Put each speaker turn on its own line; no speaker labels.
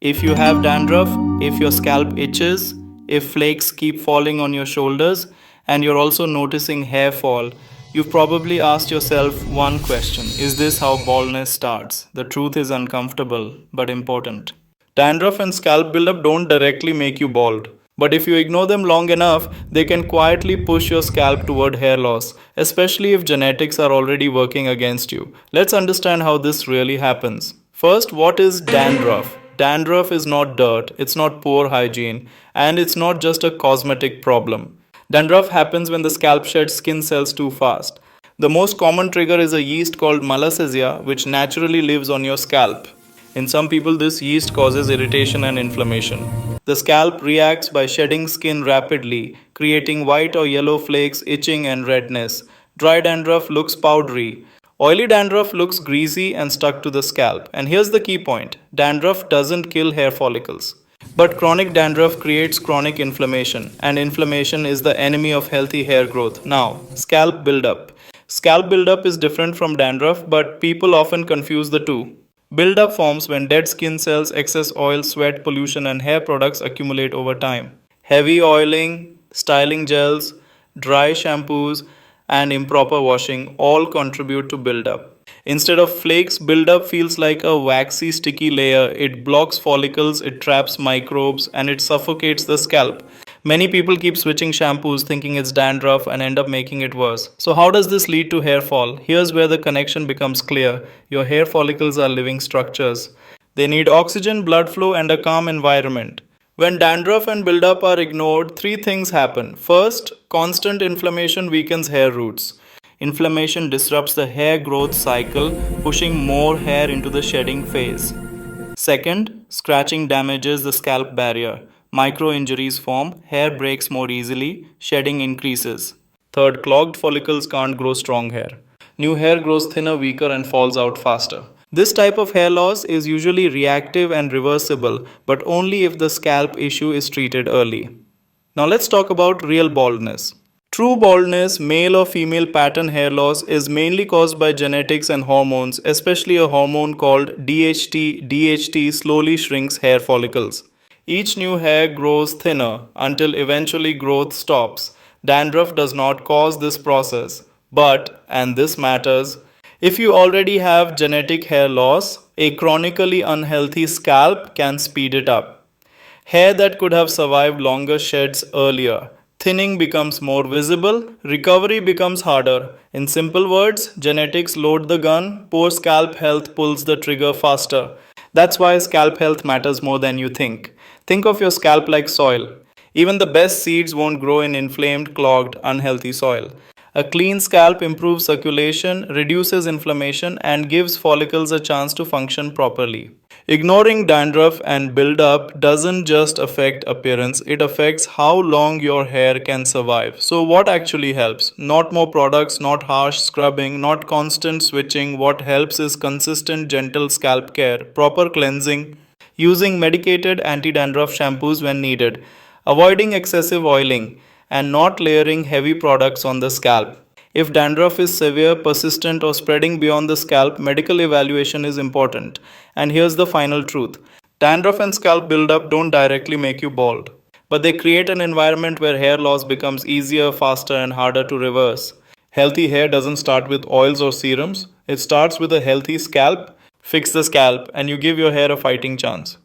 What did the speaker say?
If you have dandruff, if your scalp itches, if flakes keep falling on your shoulders, and you're also noticing hair fall, you've probably asked yourself one question: is this how baldness starts? The truth is uncomfortable but important. Dandruff and scalp buildup don't directly make you bald. But if you ignore them long enough, they can quietly push your scalp toward hair loss, especially if genetics are already working against you. Let's understand how this really happens. First, what is dandruff? Dandruff is not dirt, it's not poor hygiene, and it's not just a cosmetic problem. Dandruff happens when the scalp sheds skin cells too fast. The most common trigger is a yeast called Malassezia, which naturally lives on your scalp. In some people, this yeast causes irritation and inflammation. The scalp reacts by shedding skin rapidly, creating white or yellow flakes, itching, and redness. Dry dandruff looks powdery. Oily dandruff looks greasy and stuck to the scalp. And here's the key point: dandruff doesn't kill hair follicles. But chronic dandruff creates chronic inflammation, and inflammation is the enemy of healthy hair growth. Now, scalp buildup. Scalp buildup is different from dandruff, but people often confuse the two. Buildup forms when dead skin cells, excess oil, sweat, pollution, and hair products accumulate over time. Heavy oiling, styling gels, dry shampoos, and improper washing all contribute to buildup. Instead of flakes, buildup feels like a waxy, sticky layer. It blocks follicles, it traps microbes, and it suffocates the scalp. Many people keep switching shampoos thinking it's dandruff and end up making it worse. So, how does this lead to hair fall? Here's where the connection becomes clear. Your hair follicles are living structures. They need oxygen, blood flow, and a calm environment. When dandruff and buildup are ignored, three things happen. First, constant inflammation weakens hair roots. Inflammation disrupts the hair growth cycle, pushing more hair into the shedding phase. Second, scratching damages the scalp barrier. Micro injuries form, hair breaks more easily, shedding increases. Third, clogged follicles can't grow strong hair. New hair grows thinner, weaker, and falls out faster. This type of hair loss is usually reactive and reversible, but only if the scalp issue is treated early. Now let's talk about real baldness. True baldness, male or female pattern hair loss, is mainly caused by genetics and hormones, especially a hormone called DHT. DHT slowly shrinks hair follicles. Each new hair grows thinner until eventually growth stops. Dandruff does not cause this process. But, and this matters, if you already have genetic hair loss, a chronically unhealthy scalp can speed it up. Hair that could have survived longer sheds earlier. Thinning becomes more visible, recovery becomes harder. In simple words, genetics load the gun, poor scalp health pulls the trigger faster. That's why scalp health matters more than you think. Think of your scalp like soil. Even the best seeds won't grow in inflamed, clogged, unhealthy soil. A clean scalp improves circulation, reduces inflammation, and gives follicles a chance to function properly. Ignoring dandruff and buildup doesn't just affect appearance, it affects how long your hair can survive. So, what actually helps? Not more products, not harsh scrubbing, not constant switching. What helps is consistent, gentle scalp care, proper cleansing, using medicated anti-dandruff shampoos when needed, avoiding excessive oiling, and not layering heavy products on the scalp. If dandruff is severe, persistent, or spreading beyond the scalp, medical evaluation is important. And here's the final truth: dandruff and scalp buildup don't directly make you bald, but they create an environment where hair loss becomes easier, faster, and harder to reverse. Healthy hair doesn't start with oils or serums, it starts with a healthy scalp. Fix the scalp, and you give your hair a fighting chance.